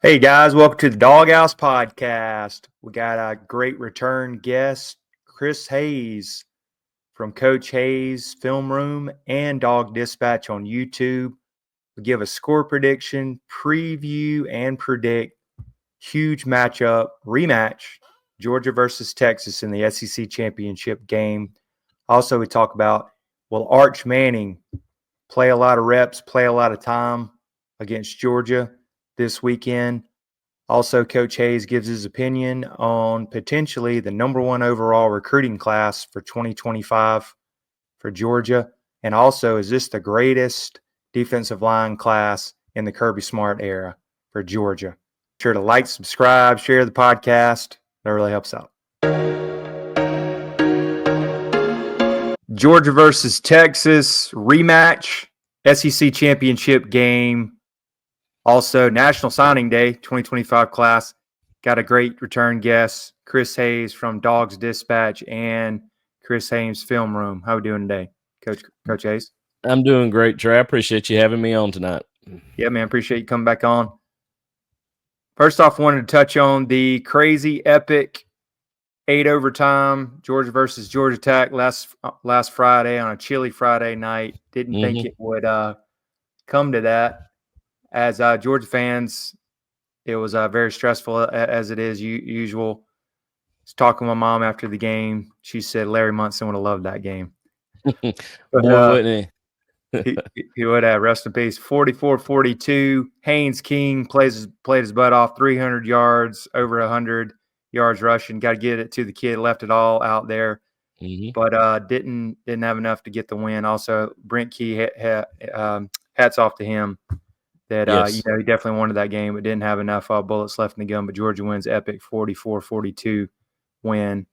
Hey guys, welcome to the Dawg House Podcast. We got a great return guest, Chris Hayes from Coach Hayes Film Room and Dog Dispatch on YouTube. We give a score prediction, preview, and predict huge matchup, rematch, Georgia versus Texas in the SEC championship game. Also, we talk about, will Arch Manning play a lot of reps, play a lot of time against Georgia this weekend? Also, Coach Hayes gives his opinion on potentially the number one overall recruiting class for 2025 for Georgia. And also, is this the greatest defensive line class in the Kirby Smart era for Georgia? Be sure to like, subscribe, share the podcast. That really helps out. Georgia versus Texas rematch, SEC championship game. Also, National Signing Day 2025 class. Got a great return guest, Chris Hayes from Dogs Dispatch and Chris Hayes Film Room. How are we doing today, Coach Hayes? I'm doing great, Trey. I appreciate you having me on tonight. Yeah, man. Appreciate you coming back on. First off, wanted to touch on the crazy, epic 8 overtime Georgia versus Georgia Tech last Friday on a chilly Friday night. Didn't think it would come to that. As Georgia fans, it was very stressful as it is usual. I was talking to my mom after the game. She said Larry Munson would have loved that game. Boy, wouldn't he? He would have. Rest in peace. 44-42. Haynes King played his butt off, 300 yards, over 100 yards rushing. Got to get it to the kid. Left it all out there, but didn't have enough to get the win. Also, Brent Key, hats off to him. That yes. He definitely wanted that game, but didn't have enough bullets left in the gun. But Georgia wins epic 44-42 win.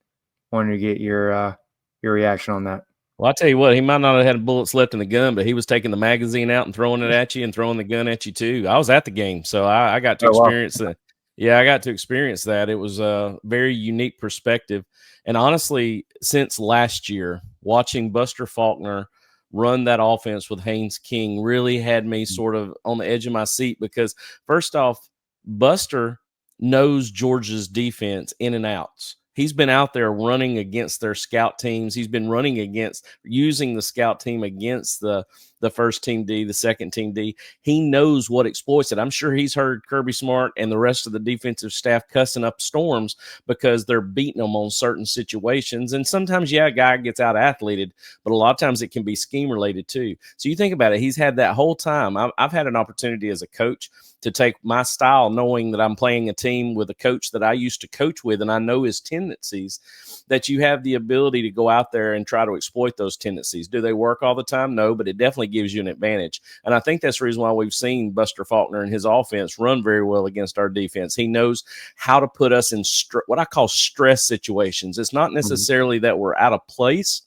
Wanted to get your reaction on that. Well, I tell you what, he might not have had bullets left in the gun, but he was taking the magazine out and throwing it at you and throwing the gun at you too. I was at the game, so I got to experience that. Yeah, I got to experience that. It was a very unique perspective. And honestly, since last year, watching Buster Faulkner run that offense with Haynes King really had me sort of on the edge of my seat because, first off, Buster knows Georgia's defense in and outs. He's been out there running against their scout teams. He's been running against, using the scout team against the first team D, the second team D. He knows what exploits it. I'm sure he's heard Kirby Smart and the rest of the defensive staff cussing up storms because they're beating them on certain situations. And sometimes, yeah, a guy gets out athleted, but a lot of times it can be scheme related too. So you think about it, he's had that whole time. I've had an opportunity as a coach to take my style, knowing that I'm playing a team with a coach that I used to coach with, and I know his tendencies, that you have the ability to go out there and try to exploit those tendencies. Do they work all the time? No, but it definitely gives you an advantage. And I think that's the reason why we've seen Buster Faulkner and his offense run very well against our defense. He knows how to put us in what I call stress situations. It's not necessarily that we're out of place,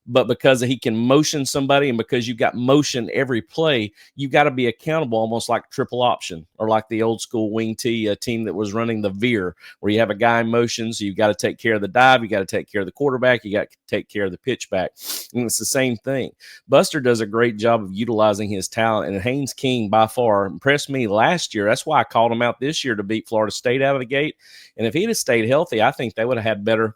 but because he can motion somebody, and because you've got motion every play, you got to be accountable, almost like triple option or like the old school wing T team that was running the veer, where you have a guy in motion, so you've got to take care of the dive, you got to take care of the quarterback, you got to take care of the pitch back, and it's the same thing. Buster does a great job of utilizing his talent, and Haynes King by far impressed me last year. That's why I called him out this year to beat Florida State out of the gate, and if he'd have stayed healthy, I think they would have had better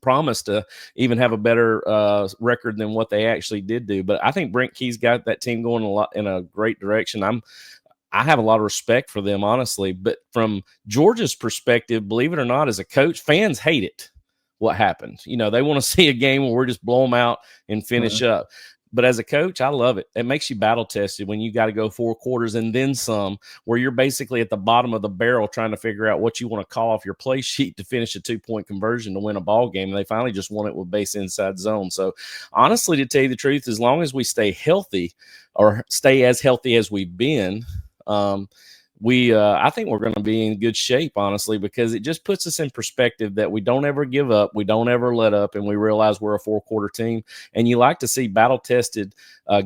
promise to even have a better record than what they actually did do. But I think Brent Key's got that team going in a great direction. I have a lot of respect for them, honestly. But from Georgia's perspective, believe it or not, as a coach, fans hate it. What happened? They want to see a game where we're just blow them out and finish up. But as a coach, I love it. It makes you battle tested when you got to go 4 quarters and then some, where you're basically at the bottom of the barrel trying to figure out what you want to call off your play sheet to finish a 2-point conversion to win a ball game. And they finally just won it with base inside zone. So honestly, to tell you the truth, as long as we stay healthy or stay as healthy as we've been, I think we're going to be in good shape, honestly, because it just puts us in perspective that we don't ever give up, we don't ever let up, and we realize we're a 4-quarter team. And you like to see battle-tested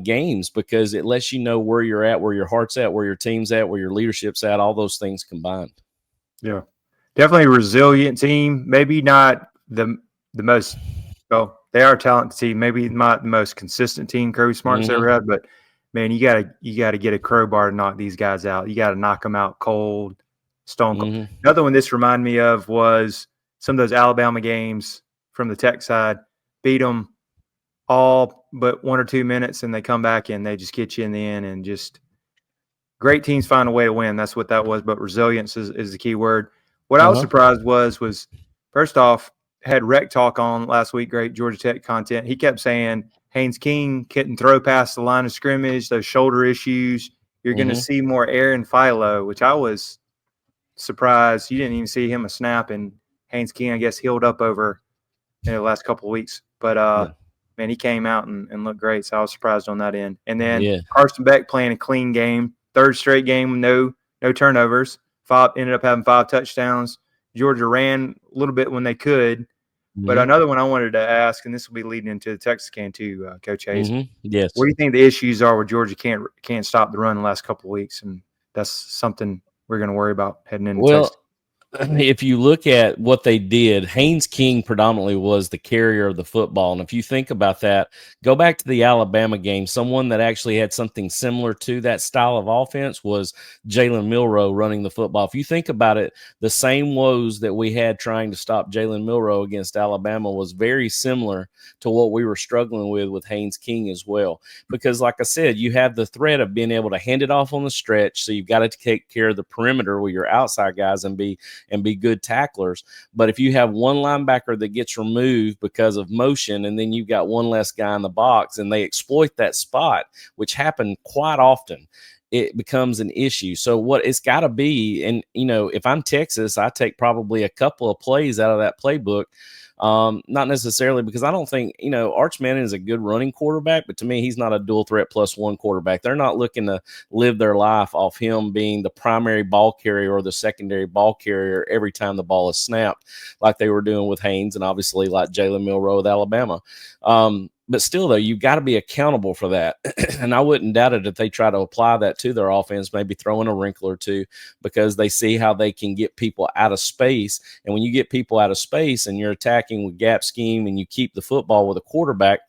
games because it lets you know where you're at, where your heart's at, where your team's at, where your leadership's at, all those things combined. Yeah, definitely a resilient team. Maybe not the most – well, they are a talented team. Maybe not the most consistent team Kirby Smart's ever had, but – man, you gotta get a crowbar to knock these guys out. You gotta knock them out cold. Stone Cold. Another one this reminded me of was some of those Alabama games from the Tech side. Beat them all but 1 or 2 minutes, and they come back and they just get you in the end. And just great teams find a way to win. That's what that was. But resilience is the key word. What I was surprised was first off, had Rec Talk on last week, great Georgia Tech content. He kept saying Haynes King couldn't throw past the line of scrimmage, those shoulder issues. You're going to see more Aaron Philo, which I was surprised. You didn't even see him a snap, and Haynes King, I guess, healed up over the last couple of weeks. But, man, he came out and looked great, so I was surprised on that end. And then Carson Beck playing a clean game, third straight game with no turnovers. Ended up having 5 touchdowns. Georgia ran a little bit when they could. But another one I wanted to ask, and this will be leading into the Texas game too, Coach Hayes. Yes. What do you think the issues are where Georgia can't stop the run the last couple of weeks? And that's something we're going to worry about heading into Texas. If you look at what they did, Haynes King predominantly was the carrier of the football. And if you think about that, go back to the Alabama game. Someone that actually had something similar to that style of offense was Jalen Milroe running the football. If you think about it, the same woes that we had trying to stop Jalen Milroe against Alabama was very similar to what we were struggling with Haynes King as well. Because like I said, you have the threat of being able to hand it off on the stretch. So you've got to take care of the perimeter with your outside guys and be good tacklers. But if you have one linebacker that gets removed because of motion, and then you've got one less guy in the box and they exploit that spot, which happened quite often, it becomes an issue. So what it's got to be, and, if I'm Texas, I take probably a couple of plays out of that playbook. Not necessarily because I don't think, Arch Manning is a good running quarterback, but to me, he's not a dual threat +1 quarterback. They're not looking to live their life off him being the primary ball carrier or the secondary ball carrier every time the ball is snapped, like they were doing with Haynes and obviously like Jalen Milroe with Alabama. But still, though, you've got to be accountable for that. And I wouldn't doubt it if they try to apply that to their offense, maybe throw in a wrinkle or two, because they see how they can get people out of space. And when you get people out of space and you're attacking with gap scheme and you keep the football with a quarterback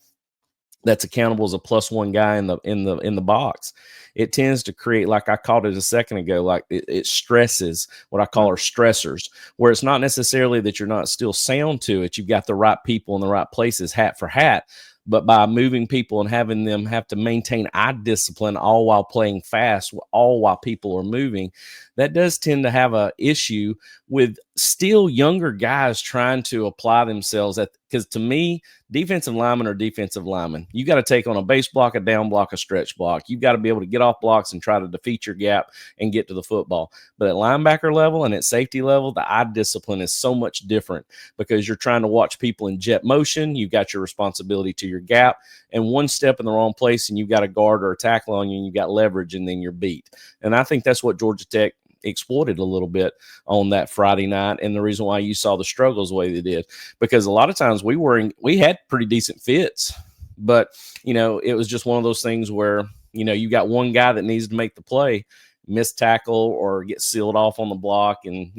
that's accountable as a +1 guy in the box, it tends to create, like I called it a second ago, like it stresses, what I call our stressors, where it's not necessarily that you're not still sound to it. You've got the right people in the right places, hat for hat. But by moving people and having them have to maintain eye discipline all while playing fast, all while people are moving, that does tend to have an issue with still younger guys trying to apply themselves. Because to me, defensive linemen are defensive linemen. You got to take on a base block, a down block, a stretch block. You've got to be able to get off blocks and try to defeat your gap and get to the football. But at linebacker level and at safety level, the eye discipline is so much different because you're trying to watch people in jet motion. You've got your responsibility to your gap, and one step in the wrong place and you've got a guard or a tackle on you and you've got leverage and then you're beat. And I think that's what Georgia Tech exploited a little bit on that Friday night, and the reason why you saw the struggles the way they did, because a lot of times we had pretty decent fits, but it was just one of those things where you got one guy that needs to make the play, miss tackle or get sealed off on the block, and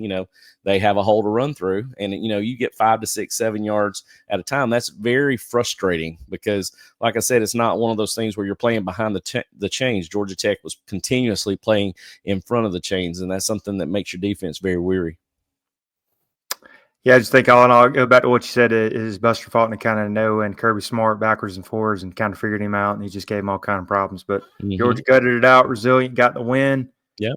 they have a hole to run through, and you get 5 to 6, 7 yards at a time. That's very frustrating because, like I said, it's not one of those things where you're playing behind the chains. Georgia Tech was continuously playing in front of the chains, and that's something that makes your defense very weary. Yeah, I just think all in all, go back to what you said, is Buster Fulton to kind of know, and Kirby Smart backwards and forwards and kind of figured him out, and he just gave him all kind of problems. But Georgia gutted it out, resilient, got the win. Yep.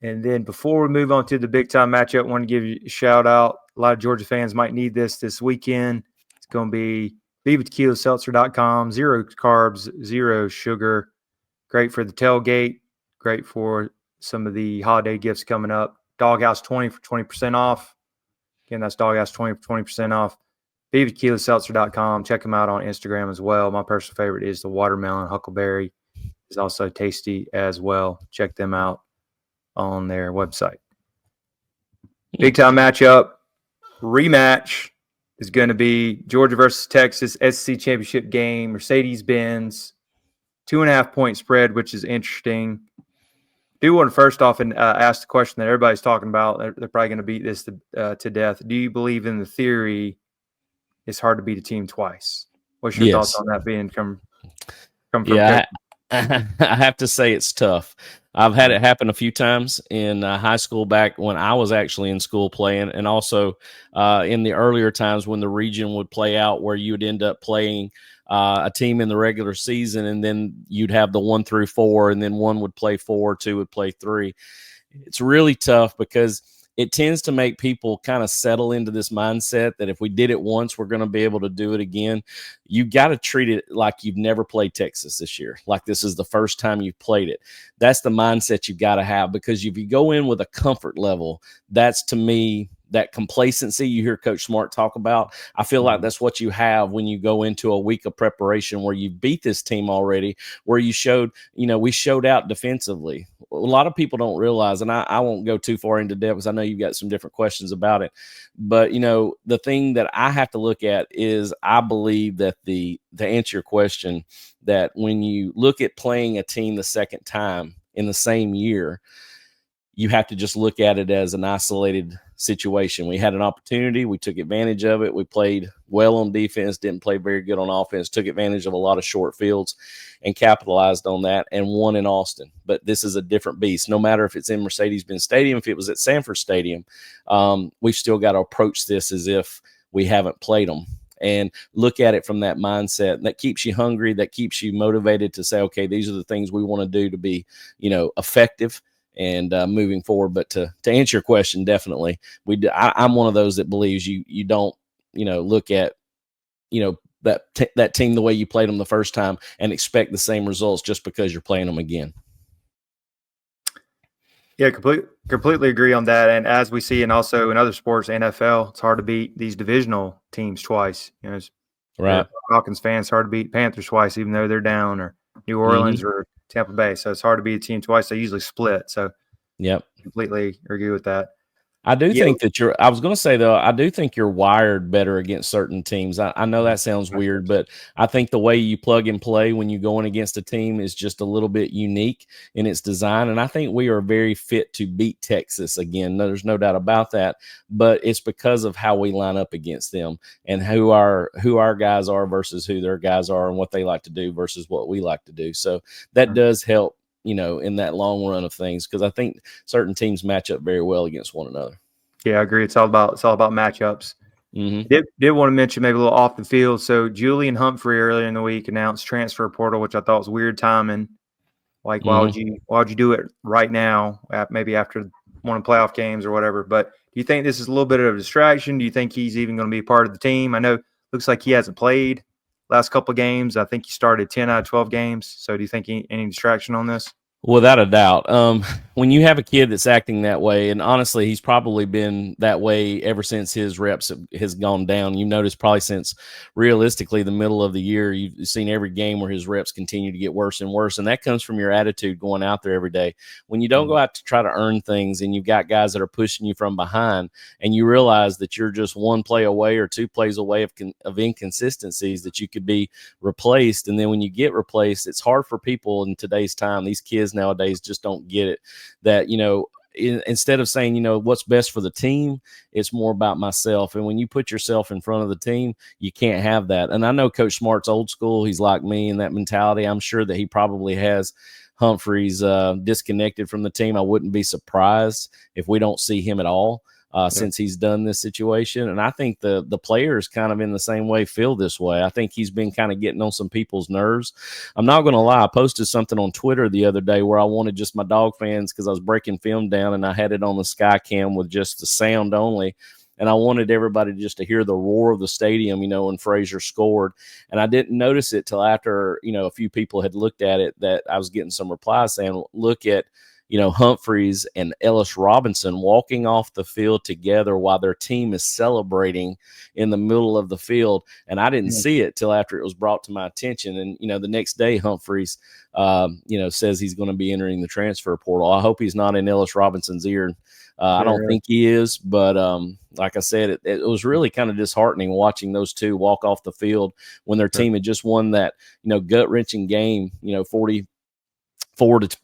And then before we move on to the big-time matchup, I want to give you a shout-out. A lot of Georgia fans might need this weekend. It's going to be VivaTequilaSeltzer.com, 0 carbs, 0 sugar. Great for the tailgate. Great for some of the holiday gifts coming up. Dawg House 20 for 20% off. Again, that's Dawg House 20 for 20% off. VivaTequilaSeltzer.com. Check them out on Instagram as well. My personal favorite is the watermelon huckleberry. It's also tasty as well. Check them out on their website. Big time matchup, rematch is going to be Georgia versus Texas, SEC championship game, Mercedes-Benz, 2.5 point spread, which is interesting. Do want to first off and ask the question that everybody's talking about. They're probably going to beat this to death. Do you believe in the theory it's hard to beat a team twice? What's your thoughts on that being come from? Yeah, I have to say it's tough. I've had it happen a few times in high school back when I was actually in school playing, and also in the earlier times when the region would play out where you would end up playing a team in the regular season, and then you'd have the 1 through 4, and then one would play 4, 2 would play 3. It's really tough because it tends to make people kind of settle into this mindset that if we did it once, we're going to be able to do it again. You got to treat it like you've never played Texas this year, like this is the first time you've played it. That's the mindset you've got to have, because if you go in with a comfort level, that's, to me, that complacency you hear Coach Smart talk about. I feel like that's what you have when you go into a week of preparation where you beat this team already, where you showed, we showed out defensively. A lot of people don't realize, and I won't go too far into depth because I know you've got some different questions about it. But, the thing that I have to look at is I believe that to answer your question, that when you look at playing a team the second time in the same year, you have to just look at it as an isolated situation. We had an opportunity. We took advantage of it. We played well on defense, didn't play very good on offense, took advantage of a lot of short fields and capitalized on that and won in Austin. But this is a different beast. No matter if it's in Mercedes-Benz Stadium, if it was at Sanford Stadium, we've still got to approach this as if we haven't played them and look at it from that mindset. That keeps you hungry. That keeps you motivated to say, okay, these are the things we want to do to be, effective and moving forward. But to answer your question, definitely, I'm one of those that believes you don't, look at, that team the way you played them the first time and expect the same results just because you're playing them again. Yeah, completely agree on that. And as we see, and also in other sports, NFL, it's hard to beat these divisional teams twice. Right. Falcons fans, hard to beat Panthers twice, even though they're down, or New Orleans or Tampa Bay. So it's hard to beat a team twice. They usually split. So yep, completely agree with that. I do think that I was going to say, though, I do think you're wired better against certain teams. I know that sounds weird, but I think the way you plug and play when you go in against a team is just a little bit unique in its design. And I think we are very fit to beat Texas again. No, there's no doubt about that. But it's because of how we line up against them and who our guys are versus who their guys are and what they like to do versus what we like to do. So that does help, in that long run of things, because I think certain teams match up very well against one another. Yeah, I agree. It's all about matchups. Did want to mention maybe a little off the field. So Julian Humphrey earlier in the week announced transfer portal, which I thought was weird timing. Like, why would you do it right now? Maybe after one of the playoff games or whatever. But do you think this is a little bit of a distraction? Do you think he's even going to be a part of the team? I know it looks like he hasn't played last couple of games. I think he started 10 out of 12 games. So do you think any distraction on this? Without a doubt. When you have a kid that's acting that way, and honestly, he's probably been that way ever since his reps has gone down. You notice probably since realistically the middle of the year, you've seen every game where his reps continue to get worse and worse. And that comes from your attitude going out there every day. When you don't go out to try to earn things and you've got guys that are pushing you from behind and you realize that you're just one play away or two plays away of inconsistencies that you could be replaced. And then when you get replaced, it's hard for people in today's time. These kids nowadays just don't get it, that instead of saying what's best for the team, it's more about myself. And when you put yourself in front of the team, you can't have that. And I know Coach Smart's old school. He's like me in that mentality. I'm sure that he probably has Humphreys disconnected from the team. I wouldn't be surprised if we don't see him at all since he's done this situation. And I think the players kind of in the same way feel this way. I think he's been kind of getting on some people's nerves. I'm not going to lie. I posted something on Twitter the other day where I wanted just my Dog fans, because I was breaking film down and I had it on the sky cam with just the sound only. And I wanted everybody just to hear the roar of the stadium, when Frazier scored. And I didn't notice it till after, a few people had looked at it, that I was getting some replies saying, look at, Humphreys and Ellis Robinson walking off the field together while their team is celebrating in the middle of the field. And I didn't see it till after it was brought to my attention. And, the next day Humphreys, says he's going to be entering the transfer portal. I hope he's not in Ellis Robinson's ear. I don't think he is, but like I said, it was really kind of disheartening watching those two walk off the field when their team had just won that, gut-wrenching game, 44 to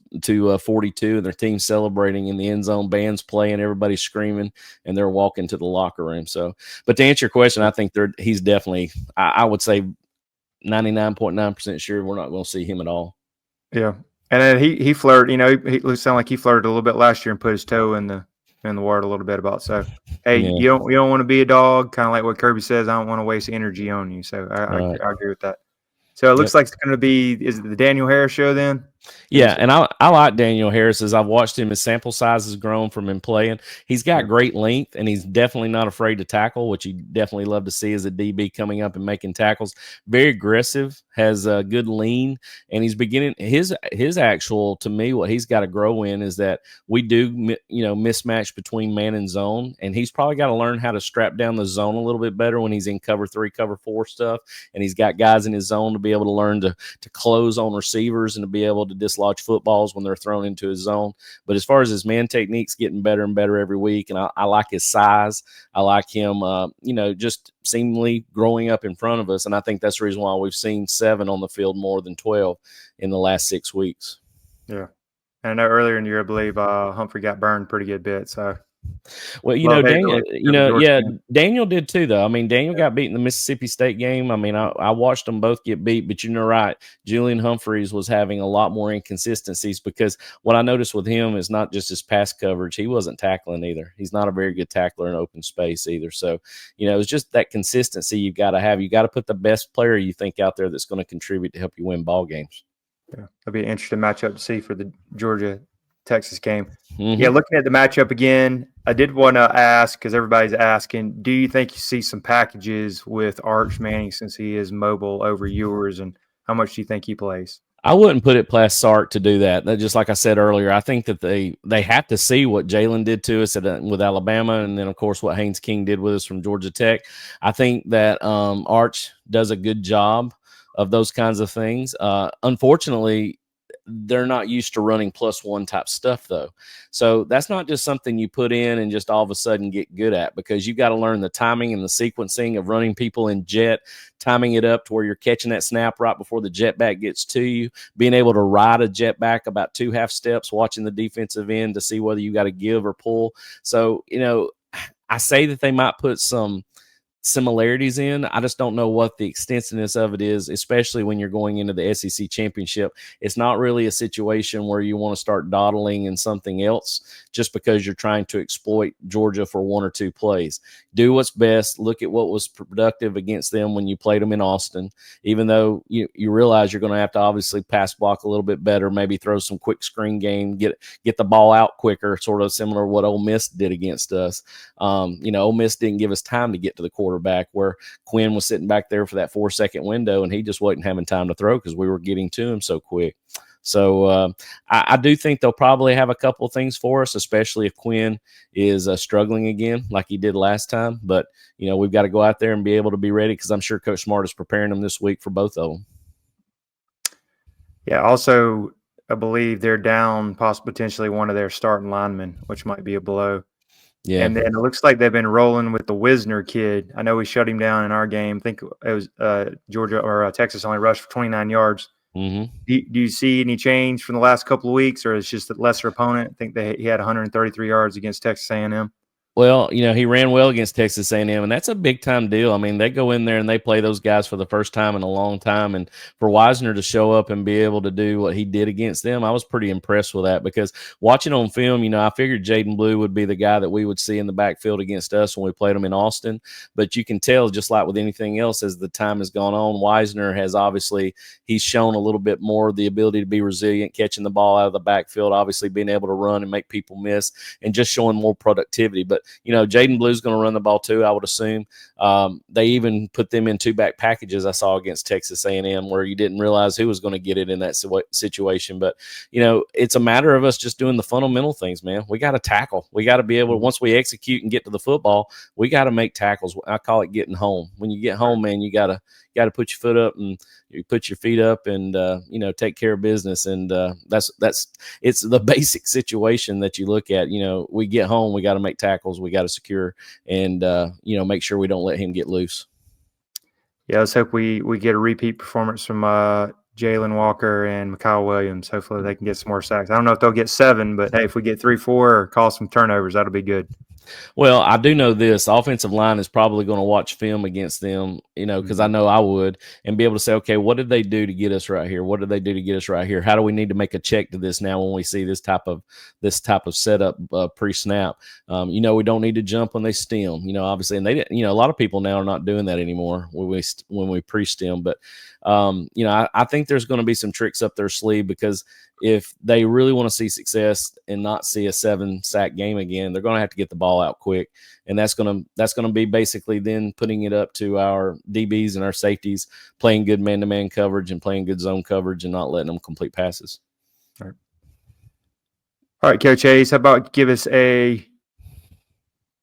42, and their team celebrating in the end zone, bands playing, everybody screaming, and they're walking to the locker room. So, but to answer your question, I think he's definitely, I would say 99.9% sure we're not going to see him at all. Yeah, and then he flirted. He sounded like he flirted a little bit last year and put his toe in the water a little bit about. So, hey, Yeah, you don't want to be a dog. Kind of like what Kirby says. I don't want to waste energy on you. So right. I agree with that. So it looks Yep. like it's going to be. Is it the Daniel Harris show then? Yeah, and I like Daniel Harris as I've watched him. His sample size has grown from him playing. He's got great length, and he's definitely not afraid to tackle, which you definitely love to see as a DB coming up and making tackles. Very aggressive, has a good lean, and he's beginning his actual, to me, what he's got to grow in is that we do mismatch between man and zone, and he's probably got to learn how to strap down the zone a little bit better when he's in cover 3, cover 4 stuff, and he's got guys in his zone to be able to learn to close on receivers and to be able to dislodge footballs when they're thrown into his zone. But as far as his man technique's getting better and better every week, and I like his size. I like him, just seemingly growing up in front of us. And I think that's the reason why we've seen 7 on the field more than 12 in the last 6 weeks. Yeah. And I know earlier in the year, I believe Humphrey got burned pretty good bit. So, well, Daniel, Daniel did too, though. I mean, Daniel got beat in the Mississippi State game. I mean, I watched them both get beat, but you're right. Julian Humphreys was having a lot more inconsistencies because what I noticed with him is not just his pass coverage. He wasn't tackling either. He's not a very good tackler in open space either. So, it's just that consistency you've got to have. You got to put the best player you think out there that's going to contribute to help you win ball games. Yeah, it'll be an interesting matchup to see for the Georgia-Texas game. Mm-hmm. Yeah, looking at the matchup again, I did want to ask, because everybody's asking, do you think you see some packages with Arch Manning since he is mobile over Ewers, and how much do you think he plays? I wouldn't put it past Sark to do that. Just like I said earlier, I think that they have to see what Jalen did to us with Alabama, and then, of course, what Haynes King did with us from Georgia Tech. I think that Arch does a good job of those kinds of things. Unfortunately, they're not used to running +1 type stuff, though. So that's not just something you put in and just all of a sudden get good at, because you've got to learn the timing and the sequencing of running people in jet, timing it up to where you're catching that snap right before the jet back gets to you, being able to ride a jet back about 2 half steps, watching the defensive end to see whether you got to give or pull. So, I say that they might put some similarities in. I just don't know what the extensiveness of it is, especially when you're going into the SEC championship. It's not really a situation where you want to start dawdling in something else just because you're trying to exploit Georgia for 1 or 2 plays. Do what's best. Look at what was productive against them when you played them in Austin, even though you realize you're going to have to obviously pass block a little bit better, maybe throw some quick screen game, get the ball out quicker, sort of similar to what Ole Miss did against us. Ole Miss didn't give us time to get to the quarterback, where Quinn was sitting back there for that 4-second window and he just wasn't having time to throw because we were getting to him so quick. So I do think they'll probably have a couple of things for us, especially if Quinn is struggling again like he did last time. But, we've got to go out there and be able to be ready, because I'm sure Coach Smart is preparing them this week for both of them. Yeah, also, I believe they're down potentially one of their starting linemen, which might be a blow. Yeah. And then it looks like they've been rolling with the Wisner kid. I know we shut him down in our game. I think it was Georgia or Texas only rushed for 29 yards. Mm-hmm. Do you see any change from the last couple of weeks, or it's just a lesser opponent? I think he had 133 yards against Texas A&M. Well, he ran well against Texas A&M, and that's a big-time deal. I mean, they go in there and they play those guys for the first time in a long time, and for Wisner to show up and be able to do what he did against them, I was pretty impressed with that, because watching on film, I figured Jaden Blue would be the guy that we would see in the backfield against us when we played him in Austin, but you can tell, just like with anything else, as the time has gone on, Wisner has he's shown a little bit more the ability to be resilient, catching the ball out of the backfield, obviously being able to run and make people miss, and just showing more productivity. But Jaden Blue's going to run the ball too, I would assume. They even put them in 2-back packages I saw against Texas A&M, where you didn't realize who was going to get it in that situation. But, it's a matter of us just doing the fundamental things, man. We got to tackle. We got to be able to, once we execute and get to the football, we got to make tackles. I call it getting home. When you get home, man, you got to put your foot up and you put your feet up and, take care of business. And it's the basic situation that you look at. We get home, we got to make tackles, we got to secure and, make sure we don't let him get loose. Yeah, let's hope we get a repeat performance from Jalen Walker and Mikal Williams. Hopefully they can get some more sacks. I don't know if they'll get 7, but hey, if we get 3-4 or cause some turnovers, that'll be good. Well, I do know this offensive line is probably going to watch film against them, because I know I would, and be able to say, okay, what did they do to get us right here? What did they do to get us right here? How do we need to make a check to this now when we see this type of setup pre-snap? We don't need to jump when they stem, obviously, and they didn't. A lot of people now are not doing that anymore when we pre-stem, but I think there's going to be some tricks up their sleeve, because if they really want to see success and not see a 7-sack game again, they're going to have to get the ball out quick, and that's going to be basically then putting it up to our DBs and our safeties playing good man-to-man coverage and playing good zone coverage and not letting them complete passes. All right, Coach Hayes, how about give us a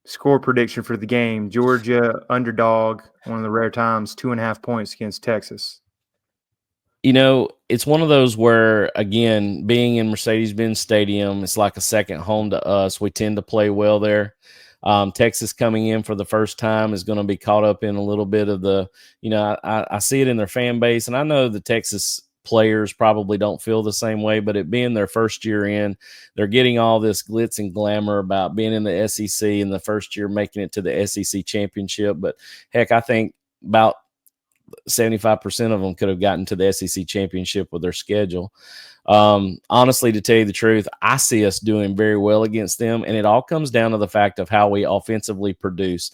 score prediction for the game? Georgia underdog, one of the rare times, 2.5 points against Texas. It's one of those where, again, being in Mercedes-Benz Stadium, it's like a second home to us. We tend to play well there. Texas coming in for the first time is going to be caught up in a little bit of the, I see it in their fan base, and I know the Texas players probably don't feel the same way, but it being their first year in, they're getting all this glitz and glamour about being in the SEC in the first year, making it to the SEC championship. But heck, I think about 75% of them could have gotten to the SEC championship with their schedule. Honestly, to tell you the truth, I see us doing very well against them, and it all comes down to the fact of how we offensively produce.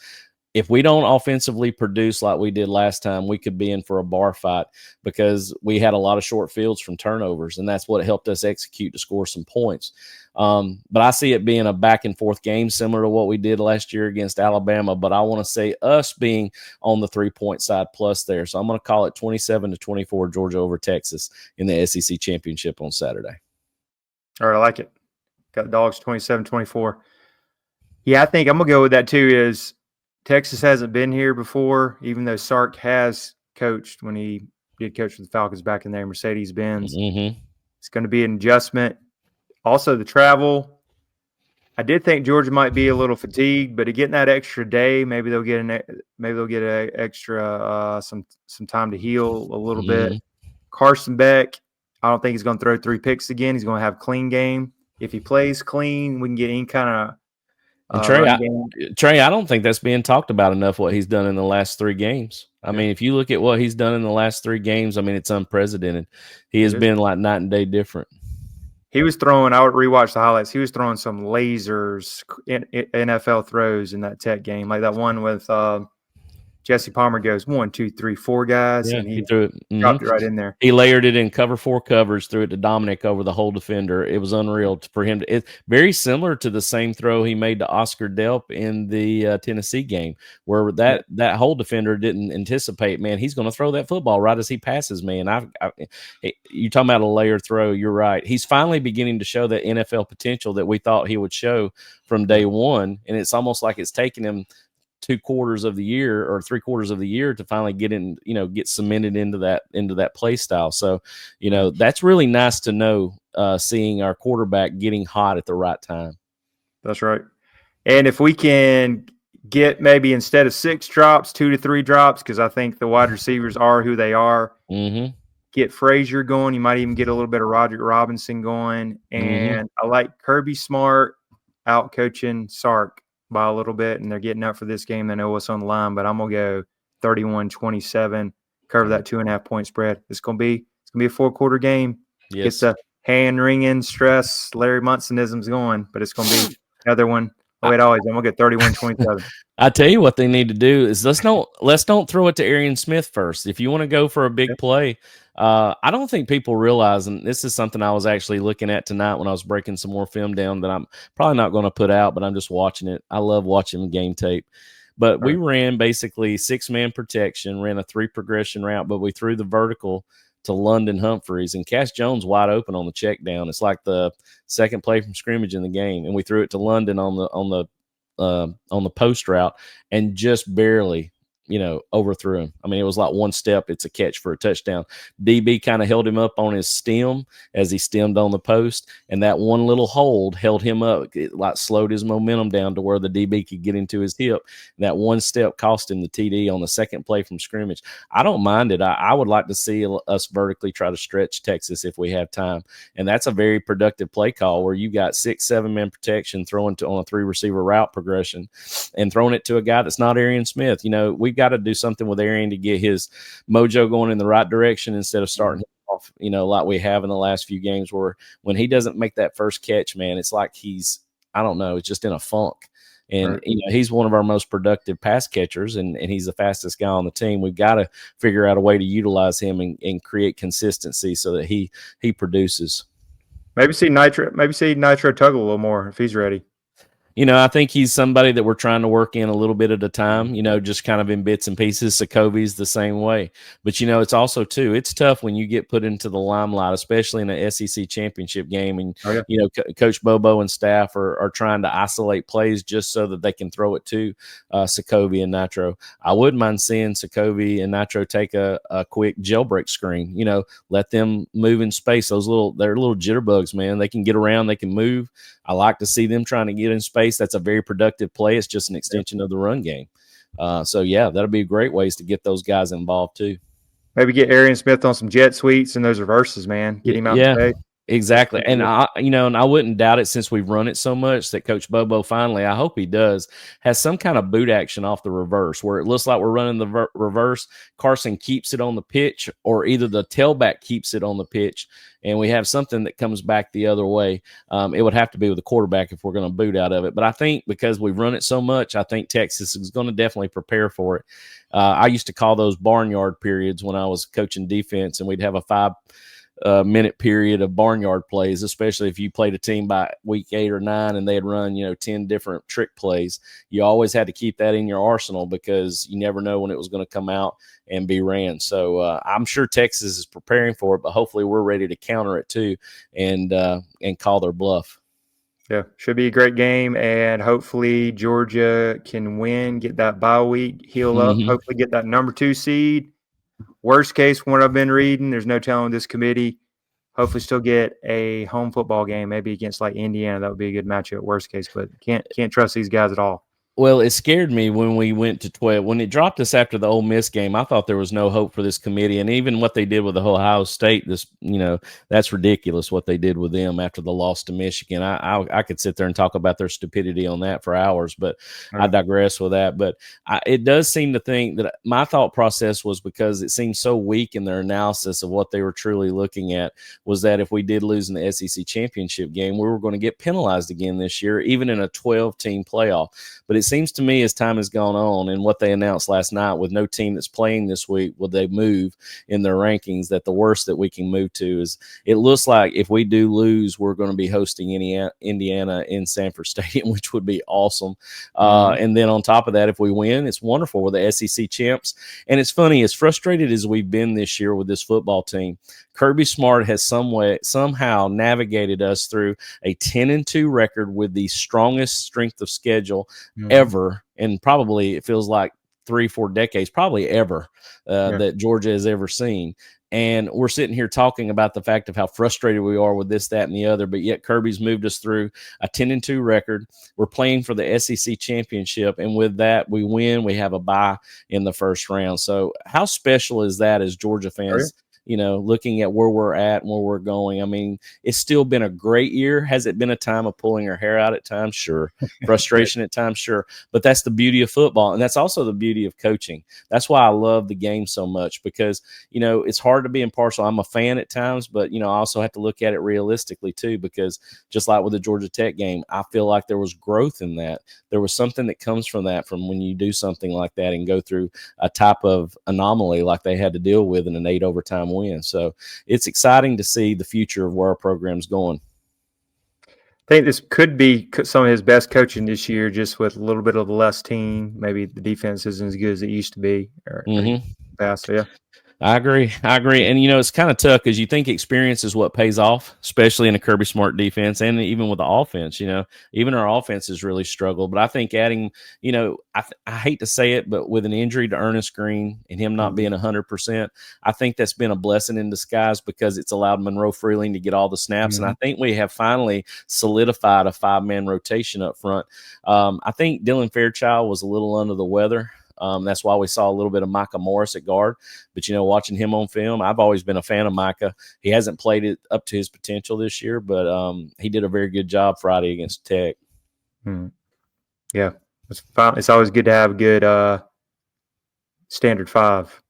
If we don't offensively produce like we did last time, we could be in for a bar fight, because we had a lot of short fields from turnovers, and that's what helped us execute to score some points. But I see it being a back and forth game similar to what we did last year against Alabama, but I want to say us being on the 3-point side plus there. So I'm going to call it 27-24 Georgia over Texas in the SEC championship on Saturday. All right, I like it. Got the Dogs 27-24. Yeah, I think I'm going to go with that too. Is Texas hasn't been here before, even though Sark has coached when he did coach for the Falcons back in there, Mercedes-Benz. Mm-hmm. It's going to be an adjustment. Also, the travel. I did think Georgia might be a little fatigued, but getting that extra day, maybe they'll get an extra some time to heal a little bit. Carson Beck, I don't think he's going to throw 3 picks again. He's going to have a clean game. If he plays clean, we can get any kind of Trey, I don't think that's being talked about enough, what he's done in the last 3 games. I mean, if you look at what he's done in the last 3 games, I mean, it's unprecedented. He has been like night and day different. He was throwing, I would rewatch the highlights, he was throwing some lasers, NFL throws in that Tech game, like that one with Jesse Palmer goes 1, 2, 3, 4 guys, and he threw it, dropped it right in there. He layered it in cover 4 coverage, threw it to Dominic over the whole defender. It was unreal for him. It's very similar to the same throw he made to Oscar Delp in the Tennessee game, where that whole defender didn't anticipate, man, he's going to throw that football right as he passes me. And you're talking about a layered throw. You're right. He's finally beginning to show that NFL potential that we thought he would show from day one, and it's almost like it's taken him 2 quarters of the year or 3 quarters of the year to finally get cemented into that play style. So, that's really nice to know, seeing our quarterback getting hot at the right time. That's right. And if we can get maybe instead of 6 drops, 2 to 3 drops, because I think the wide receivers are who they are. Mm-hmm. Get Frazier going. You might even get a little bit of Roderick Robinson going. And I like Kirby Smart out coaching Sark by a little bit, and they're getting up for this game. They know what's on the line, but I'm going to go 31-27, cover that 2.5 point spread. It's going to be a 4-quarter game. Yes. Gets the hand-wringing stress, Larry Munsonism's going, but it's going to be another one. I'm going to get 31-27. I tell you what they need to do is let's don't throw it to Arian Smith first. If you want to go for a big play, I don't think people realize, and this is something I was actually looking at tonight when I was breaking some more film down that I'm probably not going to put out, but I'm just watching it. I love watching game tape. But we ran basically 6-man protection, ran a 3 progression route, but we threw the vertical to London Humphreys, and Cass Jones wide open on the check down. It's like the second play from scrimmage in the game, and we threw it to London on the post route and just barely overthrew him. I mean, it was like one step, it's a catch for a touchdown. DB kind of held him up on his stem as he stemmed on the post, and that one little hold held him up. It like slowed his momentum down to where the DB could get into his hip. And that one step cost him the TD on the second play from scrimmage. I don't mind it. I would like to see us vertically try to stretch Texas if we have time, and that's a very productive play call where you got 6-7 man protection throwing on a 3 receiver route progression and throwing it to a guy that's not Arian Smith. We've got to do something with Arian to get his mojo going in the right direction instead of starting off, like we have in the last few games where when he doesn't make that first catch, man, it's like I don't know, it's just in a funk. And, right. He's one of our most productive pass catchers, and he's the fastest guy on the team. We've got to figure out a way to utilize him and create consistency so that he produces. Maybe see Nitro tug a little more if he's ready. I think he's somebody that we're trying to work in a little bit at a time, just kind of in bits and pieces. Sokovi's the same way. But, it's also, too, it's tough when you get put into the limelight, especially in an SEC championship game. And, Coach Bobo and staff are trying to isolate plays just so that they can throw it to Sokovi and Nitro. I wouldn't mind seeing Sokovi and Nitro take a quick jailbreak screen, let them move in space. They're little jitterbugs, man. They can get around, they can move. I like to see them trying to get in space. That's a very productive play. It's just an extension of the run game. That'll be great ways to get those guys involved too. Maybe get Arian Smith on some jet sweeps and those reverses, man. Get him out of space. Exactly. And I wouldn't doubt it since we've run it so much that Coach Bobo finally, I hope he does, has some kind of boot action off the reverse where it looks like we're running the reverse. Carson keeps it on the pitch, or either the tailback keeps it on the pitch, and we have something that comes back the other way. It would have to be with the quarterback if we're going to boot out of it. But I think because we've run it so much, I think Texas is going to definitely prepare for it. I used to call those barnyard periods when I was coaching defense, and we'd have a 5-minute period of barnyard plays, especially if you played a team by week 8 or 9 and they had run, 10 different trick plays. You always had to keep that in your arsenal because you never know when it was going to come out and be ran. So I'm sure Texas is preparing for it, but hopefully we're ready to counter it too and call their bluff. Yeah, should be a great game, and hopefully Georgia can win, get that bye week, heal up, hopefully get that number 2 seed. Worst case, from what I've been reading, there's no telling this committee. Hopefully still get a home football game, maybe against like Indiana. That would be a good matchup, worst case, but can't trust these guys at all. Well, it scared me when we went to 12. When it dropped us after the Ole Miss game, I thought there was no hope for this committee. And even what they did with the Ohio State, that's ridiculous what they did with them after the loss to Michigan. I could sit there and talk about their stupidity on that for hours, but I digress with that. But it does seem to think that my thought process was, because it seemed so weak in their analysis of what they were truly looking at, was that if we did lose in the SEC championship game, we were going to get penalized again this year, even in a 12-team playoff. But it seems to me as time has gone on and what they announced last night, with no team that's playing this week, will they move in their rankings, that the worst that we can move to is, it looks like if we do lose, we're going to be hosting Indiana in Sanford Stadium, which would be awesome. And then on top of that, if we win, it's wonderful. We're the SEC champs. And it's funny, as frustrated as we've been this year with this football team, Kirby Smart has somehow navigated us through a 10-2 record with the strongest strength of schedule ever, and probably it feels like 3-4 decades, probably ever, that Georgia has ever seen. And we're sitting here talking about the fact of how frustrated we are with this, that, and the other, but yet Kirby's moved us through a 10-2 record. We're playing for the SEC championship, and with that, we win. We have a bye in the first round. So how special is that as Georgia fans? Looking at where we're at and where we're going. I mean, it's still been a great year. Has it been a time of pulling our hair out at times? Sure. Frustration at times? Sure. But that's the beauty of football. And that's also the beauty of coaching. That's why I love the game so much, because, it's hard to be impartial. I'm a fan at times, but, I also have to look at it realistically too, because just like with the Georgia Tech game, I feel like there was growth in that. There was something that comes from that, from when you do something like that and go through a type of anomaly like they had to deal with in an 8 overtime win. So it's exciting to see the future of where our program's going. I think this could be some of his best coaching this year, just with a little bit of the less team. Maybe the defense isn't as good as it used to be. So, yeah. I agree. And, it's kind of tough because you think experience is what pays off, especially in a Kirby Smart defense and even with the offense. Even our offense has really struggled. But I think adding, I hate to say it, but with an injury to Ernest Green and him not being 100%, I think that's been a blessing in disguise because it's allowed Monroe Freeling to get all the snaps. And I think we have finally solidified a 5-man rotation up front. I think Dylan Fairchild was a little under the weather. That's why we saw a little bit of Micah Morris at guard. But, watching him on film, I've always been a fan of Micah. He hasn't played it up to his potential this year, but he did a very good job Friday against Tech. Yeah, it's always good to have a good standard 5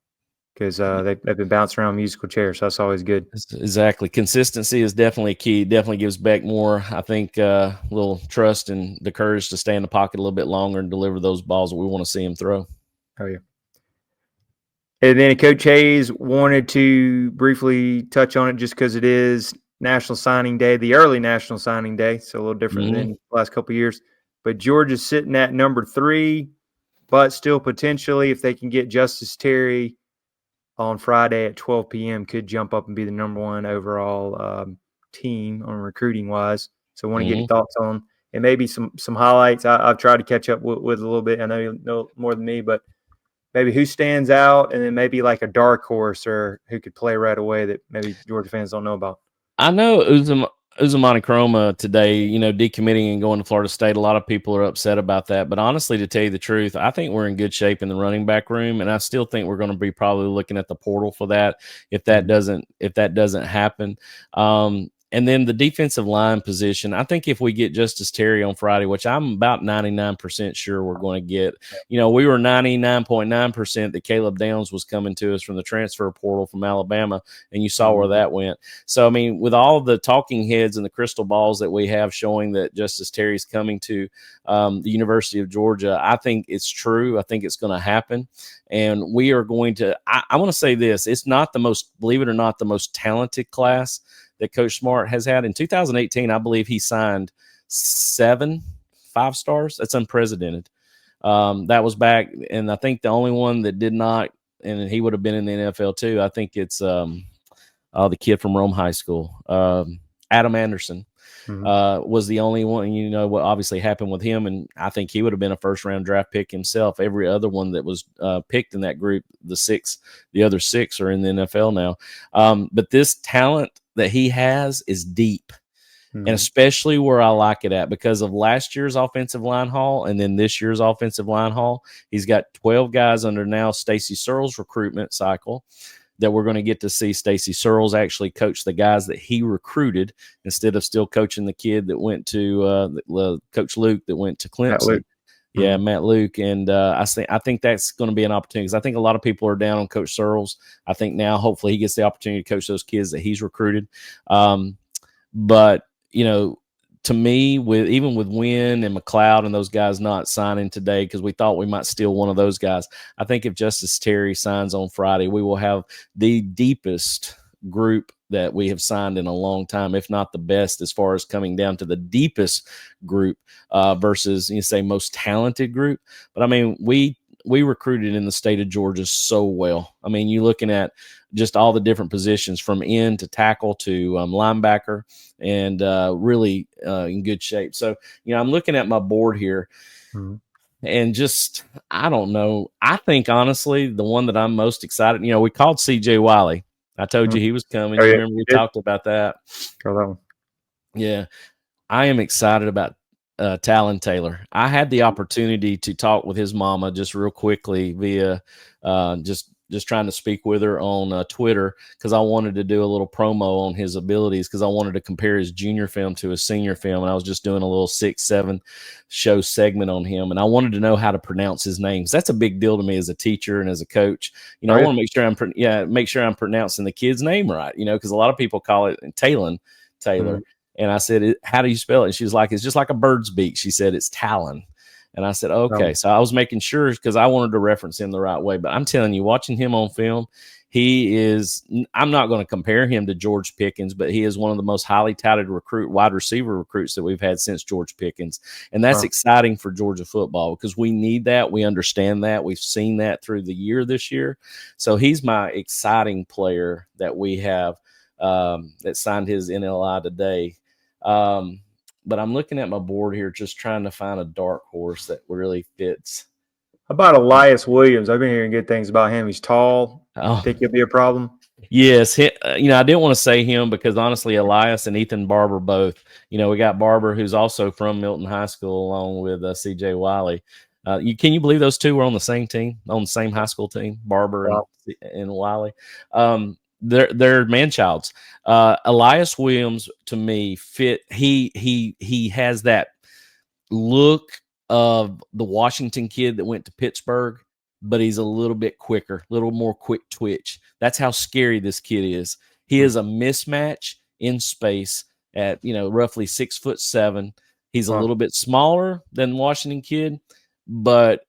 because they've been bouncing around musical chairs, so that's always good. Exactly. Consistency is definitely key. Definitely gives Beck more, I think, a little trust and the courage to stay in the pocket a little bit longer and deliver those balls that we want to see him throw. Oh, yeah. And then Coach Hayes wanted to briefly touch on it just because it is National Signing Day, the early National Signing Day, so a little different than the last couple of years. But Georgia's sitting at number 3, but still potentially, if they can get Justice Terry on Friday at 12 p.m., could jump up and be the number 1 overall team on recruiting-wise. So I want to get your thoughts on and maybe some highlights. I've tried to catch up with a little bit. I know you know more than me, but maybe who stands out and then maybe like a dark horse or who could play right away that maybe Georgia fans don't know about. I know Uzumani Chroma today, decommitting and going to Florida State. A lot of people are upset about that. But honestly, to tell you the truth, I think we're in good shape in the running back room. And I still think we're going to be probably looking at the portal for that if that doesn't happen. And then the defensive line position, I think if we get Justice Terry on Friday, which I'm about 99% sure we're going to get, we were 99.9% that Caleb Downs was coming to us from the transfer portal from Alabama, and you saw where that went. So, I mean, with all the talking heads and the crystal balls that we have showing that Justice Terry's coming to the University of Georgia, I think it's true. I think it's going to happen. And we are going to – I want to say this. It's not the most – believe it or not, the most talented class that Coach Smart has had. In 2018, I believe he signed 7 5-stars. That's unprecedented. That was back, and I think the only one that did not, and he would have been in the NFL too, I think it's the kid from Rome High School, Adam Anderson. Was the only one. What obviously happened with him, and I think he would have been a first-round draft pick himself. Every other one that was picked in that group, the other 6 are in the NFL now. But this talent that he has is deep, and especially where I like it at because of last year's offensive line haul and then this year's offensive line haul. He's got 12 guys under now Stacy Searles' recruitment cycle that we're going to get to see Stacy Searles actually coach the guys that he recruited instead of still coaching the kid that went to Coach Luke that went to Clemson. Matt Luke. And I think that's going to be an opportunity because I think a lot of people are down on Coach Searles. I think now hopefully he gets the opportunity to coach those kids that he's recruited. But, to me, even with Wynn and McLeod and those guys not signing today because we thought we might steal one of those guys, I think if Justice Terry signs on Friday, we will have the deepest group that we have signed in a long time, if not the best, as far as coming down to the deepest group versus, most talented group. But, I mean, we recruited in the state of Georgia so well. I mean, you're looking at just all the different positions from end to tackle to linebacker and really in good shape. So, I'm looking at my board here and just, I don't know. I think, honestly, the one that I'm most excited, we called C.J. Wiley. I told you he was coming. You remember we talked about that? Yeah. I am excited about Talon Taylor. I had the opportunity to talk with his mama just real quickly via just trying to speak with her on Twitter because I wanted to do a little promo on his abilities because I wanted to compare his junior film to his senior film, and I was just doing a little 6-7 show segment on him, and I wanted to know how to pronounce his name because that's a big deal to me as a teacher and as a coach. I want to make sure I'm pronouncing the kid's name right, because a lot of people call it Taylor. And I said, how do you spell it? And she was like, it's just like a bird's beak. She said, it's Talon. And I said, okay. So I was making sure because I wanted to reference him the right way. But I'm telling you, watching him on film, He is, I'm not going to compare him to George Pickens, but he is one of the most highly touted wide receiver recruits that we've had since George Pickens. And that's exciting for Georgia football because we need that. We understand that. We've seen that through the year this year. So he's my exciting player that we have that signed his NLI today. But I'm looking at my board here, just trying to find a dark horse that really fits. How about Elias Williams? I've been hearing good things about him. He's tall. Oh. Think he'll be a problem? Yes. I didn't want to say him because honestly, Elias and Ethan Barber both. We got Barber, who's also from Milton High School, along with C.J. Wiley. Can you believe those two were on the same team, on the same high school team, Barber and Wiley? They're man-childs. Elias Williams, to me, fit. He has that look of the Washington kid that went to Pittsburgh, but he's a little bit quicker, a little more quick twitch. That's how scary this kid is. He is a mismatch in space at, roughly 6'7". He's a little bit smaller than Washington kid, but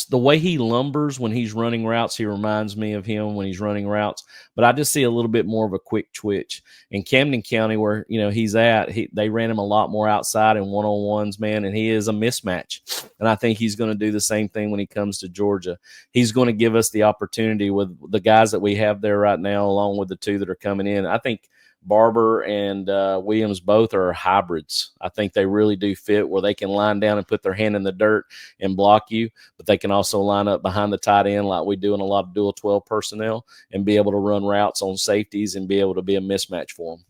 the way he lumbers when he's running routes, he reminds me of him when he's running routes, but I just see a little bit more of a quick twitch. In Camden County, where, he's at, they ran him a lot more outside in one-on-ones, man, and he is a mismatch. And I think he's going to do the same thing when he comes to Georgia. He's going to give us the opportunity with the guys that we have there right now, along with the two that are coming in. I think Barber and Williams both are hybrids. I think they really do fit where they can line down and put their hand in the dirt and block you, but they can also line up behind the tight end like we do in a lot of dual 12 personnel and be able to run routes on safeties and be able to be a mismatch for them.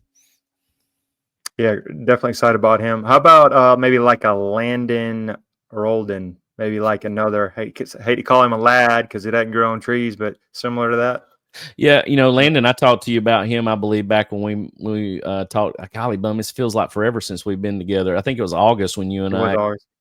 Yeah, definitely excited about him. How about maybe like a Landon Roldan? Maybe like another, hate to call him a lad because he doesn't grow on trees, but similar to that. Yeah, Landon, I talked to you about him, I believe, back when we talked. Golly bum, it feels like forever since we've been together. I think it was August when you and I.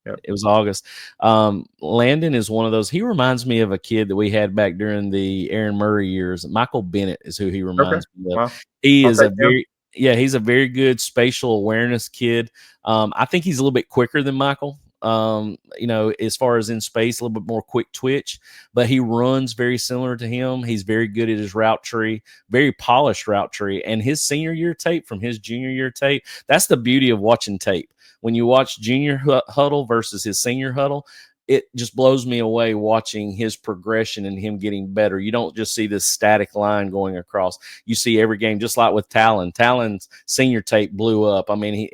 It was August. Landon is one of those. He reminds me of a kid that we had back during the Aaron Murray years. Michael Bennett is who he reminds me of. Wow. He's a very good spatial awareness kid. I think he's a little bit quicker than Michael. As far as in space, a little bit more quick twitch, but he runs very similar to him. He's very good at his route tree, very polished route tree. And his senior year tape from his junior year tape, that's the beauty of watching tape. When you watch junior huddle versus his senior huddle, it just blows me away watching his progression and him getting better. You don't just see this static line going across. You see every game, just like with Talon. Talon's senior tape blew up. I mean,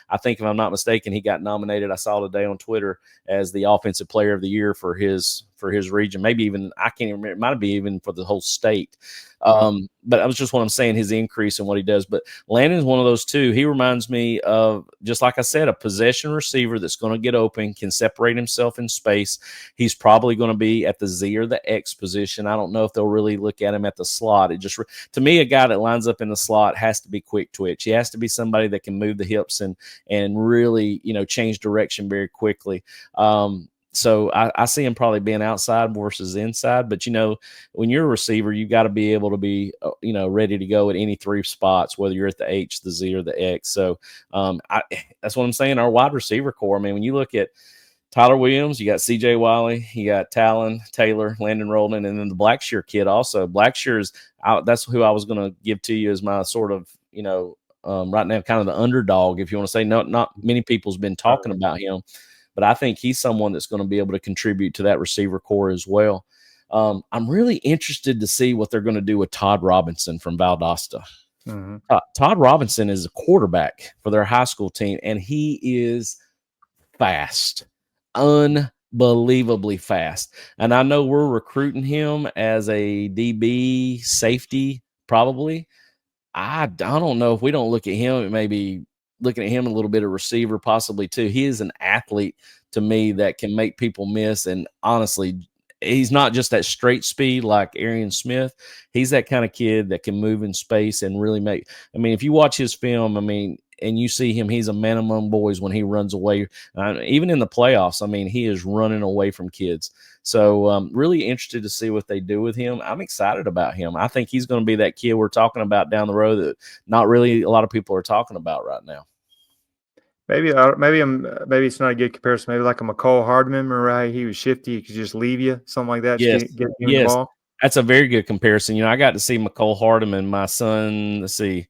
I think if I'm not mistaken, he got nominated, I saw today on Twitter, as the offensive player of the year for his region. Maybe even, I can't even remember, it might be even for the whole state. But that was just what I'm saying, his increase in what he does. But Landon's one of those two. He reminds me of, just like I said, a possession receiver that's going to get open, can separate himself in space. He's probably going to be at the Z or the X position. I don't know if they'll really look at him at the slot. To me, a guy that lines up in the slot has to be quick twitch. He has to be somebody that can move the hips and really, change direction very quickly. So I see him probably being outside versus inside. But, when you're a receiver, you've got to be able to be, ready to go at any three spots, whether you're at the H, the Z, or the X. So that's what I'm saying. Our wide receiver core, I mean, when you look at Tyler Williams, you got C.J. Wiley, you got Talon, Taylor, Landon Roldan, and then the Blackshear kid also. Blackshear that's who I was going to give to you as my sort of, right now kind of the underdog, if you want to say. Not many people's been talking about him. But I think he's someone that's going to be able to contribute to that receiver core as well. I'm really interested to see what they're going to do with Todd Robinson from Valdosta. Mm-hmm. Todd Robinson is a quarterback for their high school team, and he is fast, unbelievably fast. And I know we're recruiting him as a DB safety, probably. I don't know if we don't look at him, maybe looking at him a little bit of receiver possibly too. He is an athlete to me that can make people miss. And honestly, he's not just that straight speed like Arian Smith. He's that kind of kid that can move in space and really if you watch his film, and you see him, he's a man among boys when he runs away. Even in the playoffs, he is running away from kids. So really interested to see what they do with him. I'm excited about him. I think he's going to be that kid we're talking about down the road that not really a lot of people are talking about right now. Maybe it's not a good comparison. Maybe like a McCall Hardman, right? He was shifty. He could just leave you, something like that. Yes. Get the ball. That's a very good comparison. I got to see McCole Hardeman, my son. Let's see.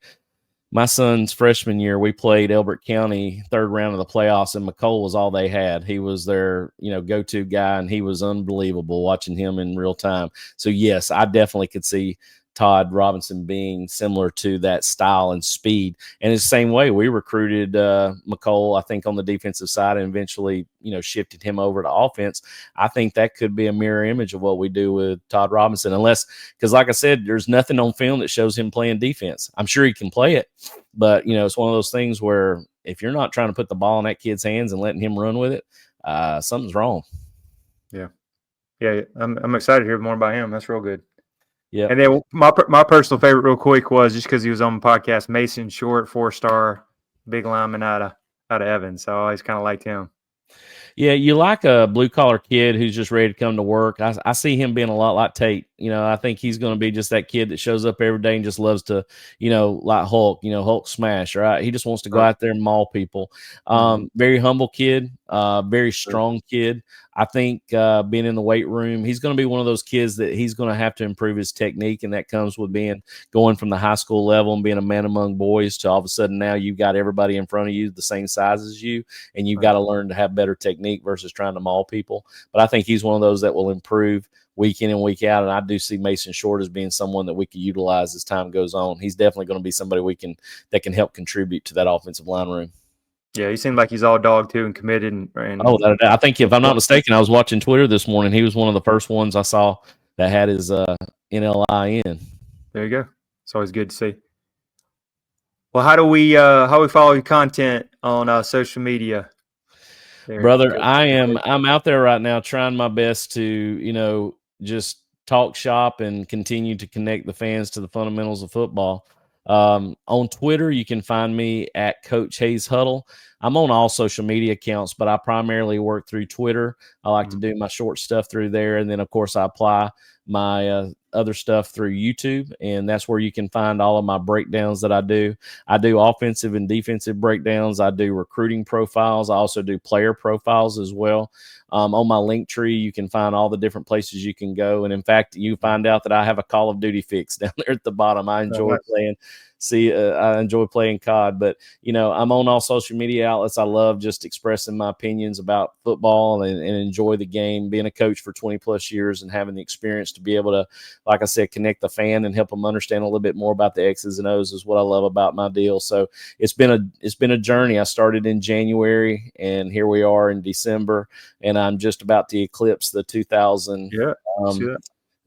My son's freshman year, we played Elbert County third round of the playoffs, and McCole was all they had. He was their, go-to guy, and he was unbelievable watching him in real time. So, yes, I definitely could see Todd Robinson being similar to that style and speed. And it's the same way we recruited McCole, I think, on the defensive side, and eventually, shifted him over to offense. I think that could be a mirror image of what we do with Todd Robinson, because like I said, there's nothing on film that shows him playing defense. I'm sure he can play it, but it's one of those things where if you're not trying to put the ball in that kid's hands and letting him run with it, something's wrong. Yeah, I'm excited to hear more about him. That's real good. Yeah. And then my personal favorite, real quick, was just because he was on the podcast, Mason Short, 4-star, big lineman out of Evans. So I always kind of liked him. Yeah, you like a blue-collar kid who's just ready to come to work. I see him being a lot like Tate. I think he's going to be just that kid that shows up every day and just loves to, like Hulk, Hulk smash, right? He just wants to go out there and maul people. Very humble kid, very strong kid. I think being in the weight room, he's going to be one of those kids that he's going to have to improve his technique, and that comes with going from the high school level and being a man among boys to all of a sudden now you've got everybody in front of you the same size as you, and you've got to learn to have better technique versus trying to maul people. But I think he's one of those that will improve week in and week out, and I do see Mason Short as being someone that we could utilize as time goes on. He's definitely going to be somebody that can help contribute to that offensive line room. Yeah, he seemed like he's all dog too and committed. I think if I'm not mistaken, I was watching Twitter this morning. He was one of the first ones I saw that had his NLIN. There you go. It's always good to see. Well, how do we follow your content on social media? Brother, I'm out there right now trying my best to, just talk shop and continue to connect the fans to the fundamentals of football. On Twitter, you can find me at Coach Hayes Huddle. I'm on all social media accounts, but I primarily work through Twitter. I like to do my short stuff through there. And then, of course, I apply my other stuff through YouTube, and that's where you can find all of my breakdowns that I do. I do offensive and defensive breakdowns. I do recruiting profiles. I also do player profiles as well. On my link tree, you can find all the different places you can go. And in fact, you find out that I have a Call of Duty fix down there at the bottom. I enjoy playing. I enjoy playing COD, but I'm on all social media outlets. I love just expressing my opinions about football and enjoy the game. Being a coach for 20 plus years and having the experience to be able to, like I said, connect the fan and help them understand a little bit more about the X's and O's is what I love about my deal. So it's been a journey. I started in January, and here we are in December, and I'm just about to eclipse the 2,000.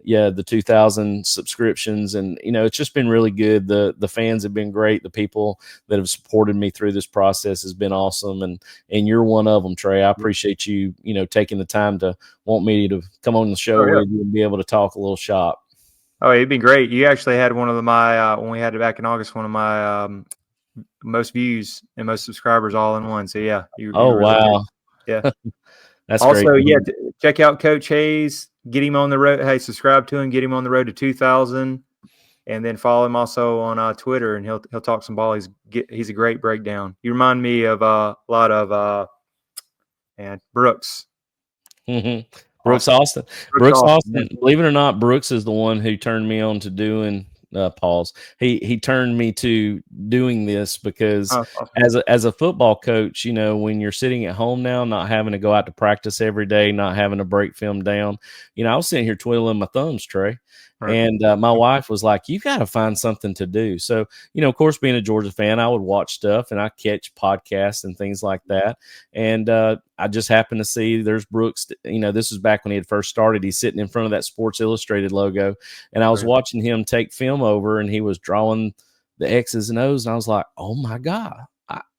The 2,000 subscriptions, and it's just been really good. The fans have been great. The people that have supported me through this process has been awesome, and you're one of them, Trey. I appreciate you taking the time to want me to come on the show with you and be able to talk a little shop. Oh, it'd be great. You actually had one of my when we had it back in August, one of my most views and most subscribers all in one. So yeah, wow, yeah. That's also great. Check out Coach Hayes. Get him on the road. Hey, subscribe to him. Get him on the road to 2,000, and then follow him also on Twitter, and he'll talk some ball. He's a great breakdown. You remind me of a lot of Brooks. Brooks Austin. Brooks Austin. Believe it or not, Brooks is the one who turned me on to doing pause. He turned me to doing this because as a football coach, when you're sitting at home now, not having to go out to practice every day, not having to break film down, I was sitting here twiddling my thumbs, Trey. Right. And my wife was like, "You got to find something to do." So, of course, being a Georgia fan, I would watch stuff and I catch podcasts and things like that. And I just happened to see there's Brooks. This was back when he had first started. He's sitting in front of that Sports Illustrated logo, and I was watching him take film over, and he was drawing the X's and O's, and I was like, "Oh my God,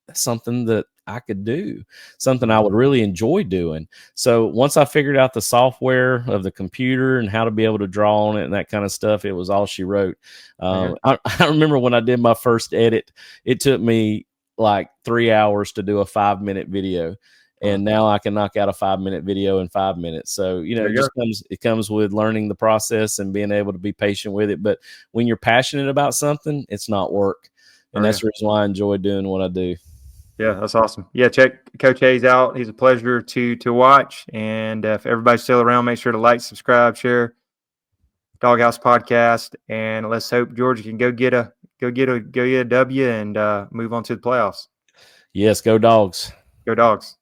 that's something that I could do, something I would really enjoy doing." So once I figured out the software of the computer and how to be able to draw on it and that kind of stuff, it was all she wrote. I remember when I did my first edit, it took me like 3 hours to do a 5-minute video. And now I can knock out a 5-minute video in 5 minutes. So, it comes with learning the process and being able to be patient with it. But when you're passionate about something, it's not work. And that's the reason why I enjoy doing what I do. Yeah, that's awesome. Yeah, check Coach Hayes out. He's a pleasure to watch. And if everybody's still around, make sure to like, subscribe, share. Dawg House Podcast, and let's hope Georgia can go get a W and move on to the playoffs. Yes, go Dogs. Go Dogs.